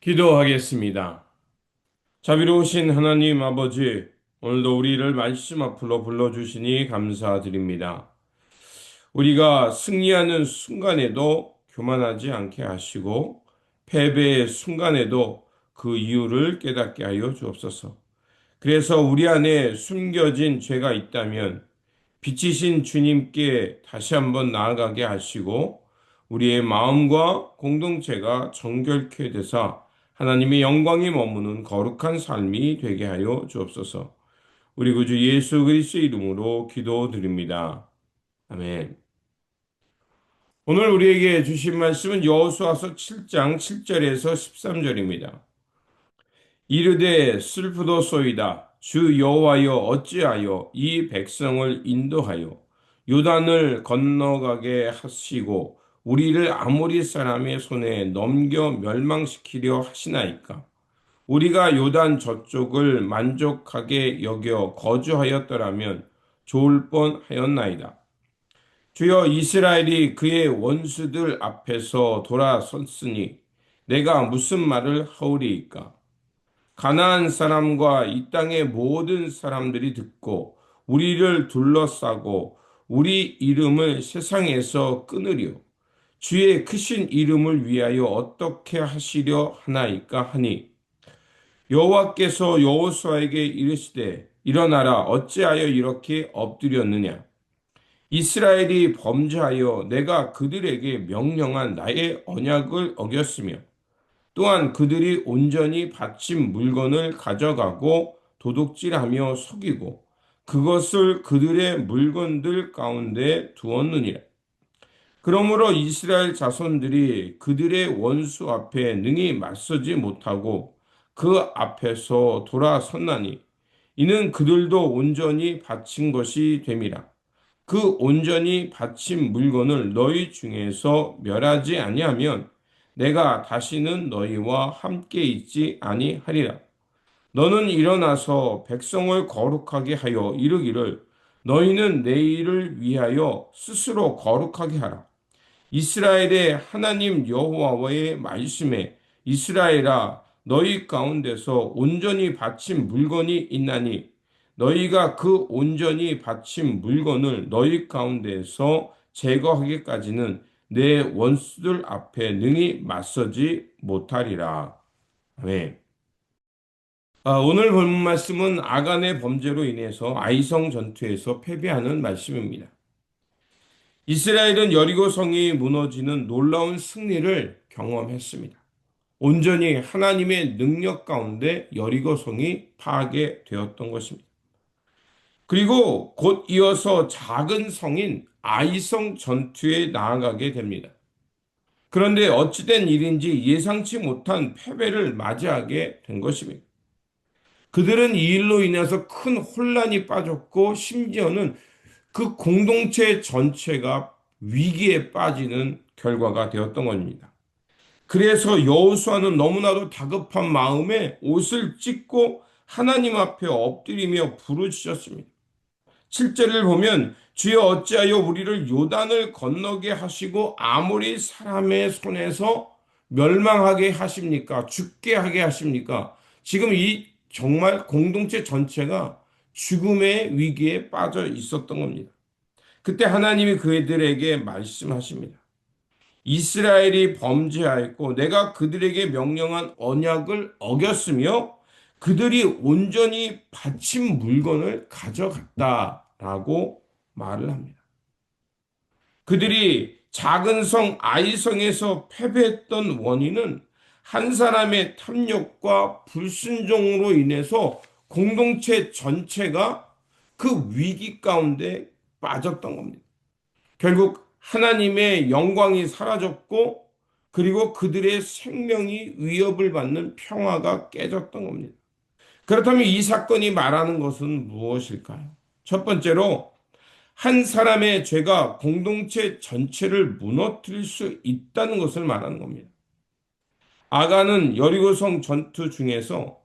기도하겠습니다. 자비로우신 하나님 아버지, 오늘도 우리를 말씀 앞으로 불러주시니 감사드립니다. 우리가 승리하는 순간에도 교만하지 않게 하시고, 패배의 순간에도 그 이유를 깨닫게 하여 주옵소서. 그래서 우리 안에 숨겨진 죄가 있다면, 빛이신 주님께 다시 한번 나아가게 하시고 우리의 마음과 공동체가 정결케 되사 하나님의 영광이 머무는 거룩한 삶이 되게 하여 주옵소서. 우리 구주 예수 그리스도의 이름으로 기도드립니다. 아멘. 오늘 우리에게 주신 말씀은 여호수아서 7장 7절에서 13절입니다. 이르되 슬프도소이다. 주 여호와여 어찌하여 이 백성을 인도하여 요단을 건너가게 하시고 우리를 아모리 사람의 손에 넘겨 멸망시키려 하시나이까. 우리가 요단 저쪽을 만족하게 여겨 거주하였더라면 좋을 뻔하였나이다. 주여 이스라엘이 그의 원수들 앞에서 돌아섰으니 내가 무슨 말을 하오리이까. 가나안 사람과 이 땅의 모든 사람들이 듣고 우리를 둘러싸고 우리 이름을 세상에서 끊으리요. 주의 크신 이름을 위하여 어떻게 하시려 하나이까 하니 여호와께서 여호수아에게 이르시되 일어나라 어찌하여 이렇게 엎드렸느냐. 이스라엘이 범죄하여 내가 그들에게 명령한 나의 언약을 어겼으며 또한 그들이 온전히 바친 물건을 가져가고 도둑질하며 속이고 그것을 그들의 물건들 가운데 두었느니라. 그러므로 이스라엘 자손들이 그들의 원수 앞에 능히 맞서지 못하고 그 앞에서 돌아섰나니 이는 그들도 온전히 바친 것이 됨이라. 그 온전히 바친 물건을 너희 중에서 멸하지 아니하면 내가 다시는 너희와 함께 있지 아니하리라. 너는 일어나서 백성을 거룩하게 하여 이르기를 너희는 내일을 위하여 스스로 거룩하게 하라. 이스라엘의 하나님 여호와의 말씀에 이스라엘아 너희 가운데서 온전히 바친 물건이 있나니 너희가 그 온전히 바친 물건을 너희 가운데서 제거하기까지는 내 원수들 앞에 능히 맞서지 못하리라. 아멘. 오늘 본 말씀은 아간의 범죄로 인해서 아이성 전투에서 패배하는 말씀입니다. 이스라엘은 여리고 성이 무너지는 놀라운 승리를 경험했습니다. 온전히 하나님의 능력 가운데 여리고 성이 파괴되었던 것입니다. 그리고 곧 이어서 작은 성인 아이성 전투에 나아가게 됩니다. 그런데 어찌된 일인지 예상치 못한 패배를 맞이하게 된 것입니다. 그들은 이 일로 인해서 큰 혼란이 빠졌고 심지어는 그 공동체 전체가 위기에 빠지는 결과가 되었던 겁니다. 그래서 여호수아는 너무나도 다급한 마음에 옷을 찢고 하나님 앞에 엎드리며 부르짖었습니다. 7절을 보면 주여 어찌하여 우리를 요단을 건너게 하시고 아모리 사람의 손에서 멸망하게 하십니까? 죽게 하게 하십니까? 지금 이 정말 공동체 전체가 죽음의 위기에 빠져 있었던 겁니다. 그때 하나님이 그들에게 말씀하십니다. 이스라엘이 범죄하였고 내가 그들에게 명령한 언약을 어겼으며 그들이 온전히 바친 물건을 가져갔다라고 말을 합니다. 그들이 작은 성 아이성에서 패배했던 원인은 한 사람의 탐욕과 불순종으로 인해서 공동체 전체가 그 위기 가운데 빠졌던 겁니다. 결국 하나님의 영광이 사라졌고 그리고 그들의 생명이 위협을 받는 평화가 깨졌던 겁니다. 그렇다면 이 사건이 말하는 것은 무엇일까요? 첫 번째로 한 사람의 죄가 공동체 전체를 무너뜨릴 수 있다는 것을 말하는 겁니다. 아간은 여리고성 전투 중에서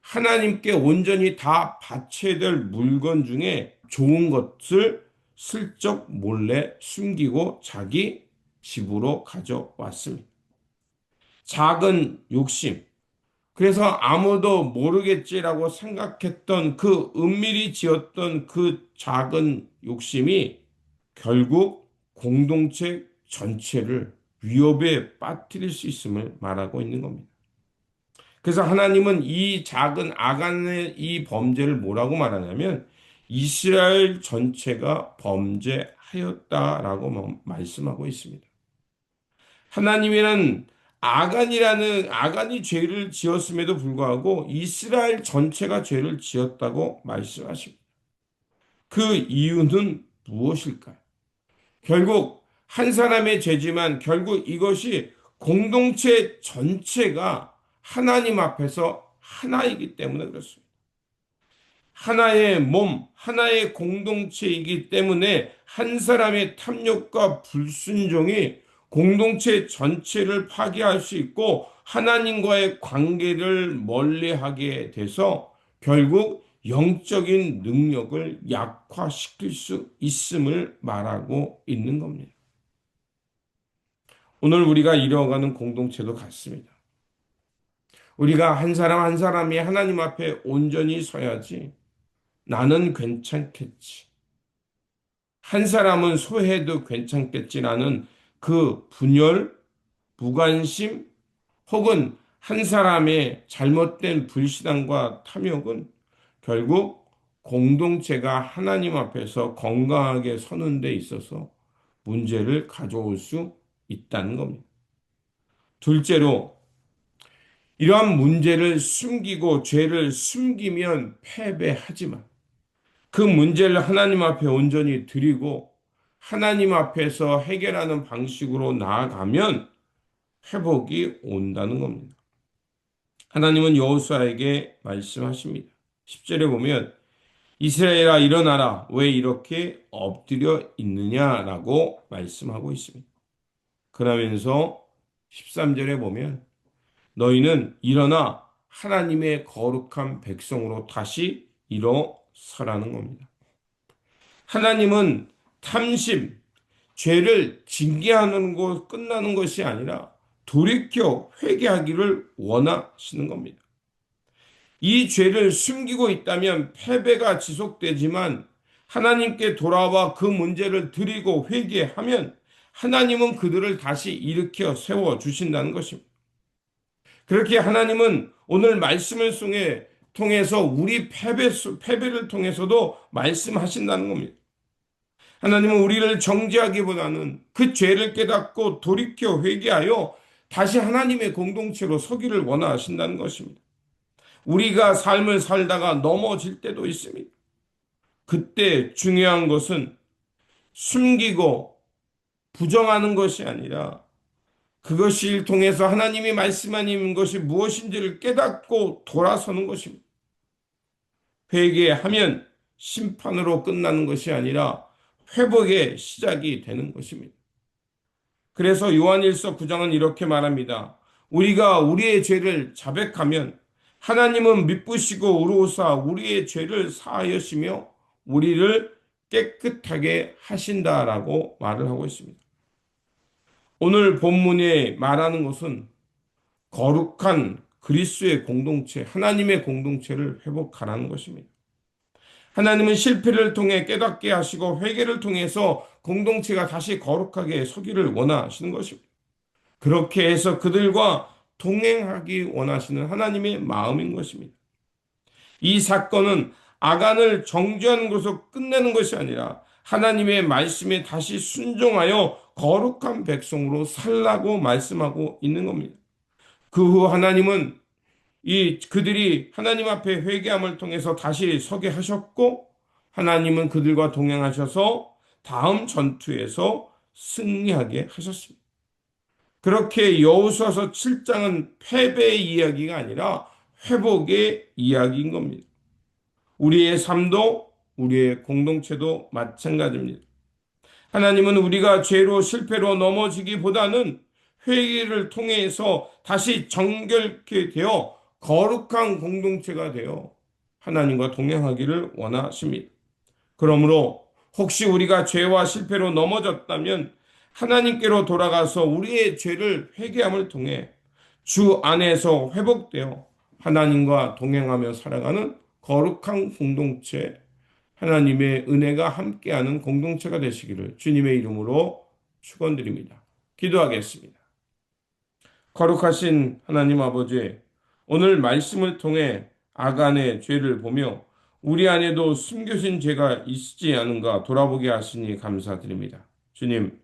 하나님께 온전히 다 바쳐야 될 물건 중에 좋은 것을 슬쩍 몰래 숨기고 자기 집으로 가져왔습니다. 작은 욕심, 그래서 아무도 모르겠지라고 생각했던 그 은밀히 지었던 그 작은 욕심이 결국 공동체 전체를 위협에 빠뜨릴 수 있음을 말하고 있는 겁니다. 그래서 하나님은 이 작은 아간의 이 범죄를 뭐라고 말하냐면 이스라엘 전체가 범죄하였다라고 말씀하고 있습니다. 하나님이란 아간이 죄를 지었음에도 불구하고 이스라엘 전체가 죄를 지었다고 말씀하십니다. 그 이유는 무엇일까요? 결국 한 사람의 죄지만 결국 이것이 공동체 전체가 하나님 앞에서 하나이기 때문에 그렇습니다. 하나의 몸, 하나의 공동체이기 때문에 한 사람의 탐욕과 불순종이 공동체 전체를 파괴할 수 있고 하나님과의 관계를 멀리하게 돼서 결국 영적인 능력을 약화시킬 수 있음을 말하고 있는 겁니다. 오늘 우리가 이뤄가는 공동체도 같습니다. 우리가 한 사람 한 사람이 하나님 앞에 온전히 서야지 나는 괜찮겠지. 한 사람은 소해도 괜찮겠지라는 그 분열, 무관심, 혹은 한 사람의 잘못된 불신앙과 탐욕은 결국 공동체가 하나님 앞에서 건강하게 서는 데 있어서 문제를 가져올 수 있다는 겁니다. 둘째로, 이러한 문제를 숨기고 죄를 숨기면 패배하지만 그 문제를 하나님 앞에 온전히 드리고 하나님 앞에서 해결하는 방식으로 나아가면 회복이 온다는 겁니다. 하나님은 여호수아에게 말씀하십니다. 10절에 보면 이스라엘아 일어나라 왜 이렇게 엎드려 있느냐라고 말씀하고 있습니다. 그러면서 13절에 보면 너희는 일어나 하나님의 거룩한 백성으로 다시 일어서라는 겁니다. 하나님은 탐심, 죄를 징계하는 것 끝나는 것이 아니라 돌이켜 회개하기를 원하시는 겁니다. 이 죄를 숨기고 있다면 패배가 지속되지만 하나님께 돌아와 그 문제를 드리고 회개하면 하나님은 그들을 다시 일으켜 세워 주신다는 것입니다. 그렇게 하나님은 오늘 말씀을 통해서 우리 패배를 통해서도 말씀하신다는 겁니다. 하나님은 우리를 정죄하기보다는 그 죄를 깨닫고 돌이켜 회개하여 다시 하나님의 공동체로 서기를 원하신다는 것입니다. 우리가 삶을 살다가 넘어질 때도 있습니다. 그때 중요한 것은 숨기고 부정하는 것이 아니라 그것을 통해서 하나님이 말씀하는 것이 무엇인지를 깨닫고 돌아서는 것입니다. 회개하면 심판으로 끝나는 것이 아니라 회복의 시작이 되는 것입니다. 그래서 요한일서 9장은 이렇게 말합니다. 우리가 우리의 죄를 자백하면 하나님은 미쁘시고 의로우사 우리의 죄를 사하여시며 우리를 깨끗하게 하신다라고 말을 하고 있습니다. 오늘 본문에 말하는 것은 거룩한 그리스도의 공동체, 하나님의 공동체를 회복하라는 것입니다. 하나님은 실패를 통해 깨닫게 하시고 회개를 통해서 공동체가 다시 거룩하게 서기를 원하시는 것입니다. 그렇게 해서 그들과 동행하기 원하시는 하나님의 마음인 것입니다. 이 사건은 아간을 정죄하는 것으로 끝내는 것이 아니라 하나님의 말씀에 다시 순종하여 거룩한 백성으로 살라고 말씀하고 있는 겁니다. 그 후 하나님은 그들이 하나님 앞에 회개함을 통해서 다시 서게 하셨고 하나님은 그들과 동행하셔서 다음 전투에서 승리하게 하셨습니다. 그렇게 여호수아서 7장은 패배의 이야기가 아니라 회복의 이야기인 겁니다. 우리의 삶도 우리의 공동체도 마찬가지입니다. 하나님은 우리가 죄로 실패로 넘어지기보다는 회개를 통해서 다시 정결케 되어 거룩한 공동체가 되어 하나님과 동행하기를 원하십니다. 그러므로 혹시 우리가 죄와 실패로 넘어졌다면 하나님께로 돌아가서 우리의 죄를 회개함을 통해 주 안에서 회복되어 하나님과 동행하며 살아가는 거룩한 공동체, 하나님의 은혜가 함께하는 공동체가 되시기를 주님의 이름으로 축원드립니다. 기도하겠습니다. 거룩하신 하나님 아버지, 오늘 말씀을 통해 아간의 죄를 보며 우리 안에도 숨겨진 죄가 있지 않은가 돌아보게 하시니 감사드립니다. 주님,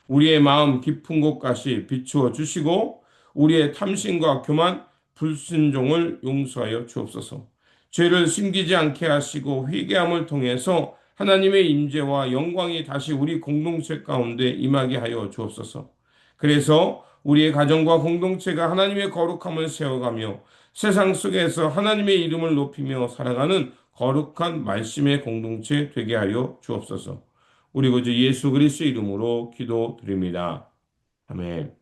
우리의 마음 깊은 곳까지 비추어 주시고 우리의 탐심과 교만, 불순종을 용서하여 주옵소서. 죄를 숨기지 않게 하시고 회개함을 통해서 하나님의 임재와 영광이 다시 우리 공동체 가운데 임하게 하여 주옵소서. 그래서 우리의 가정과 공동체가 하나님의 거룩함을 세워가며 세상 속에서 하나님의 이름을 높이며 살아가는 거룩한 말씀의 공동체 되게 하여 주옵소서. 우리 구주 예수 그리스도 이름으로 기도드립니다. 아멘.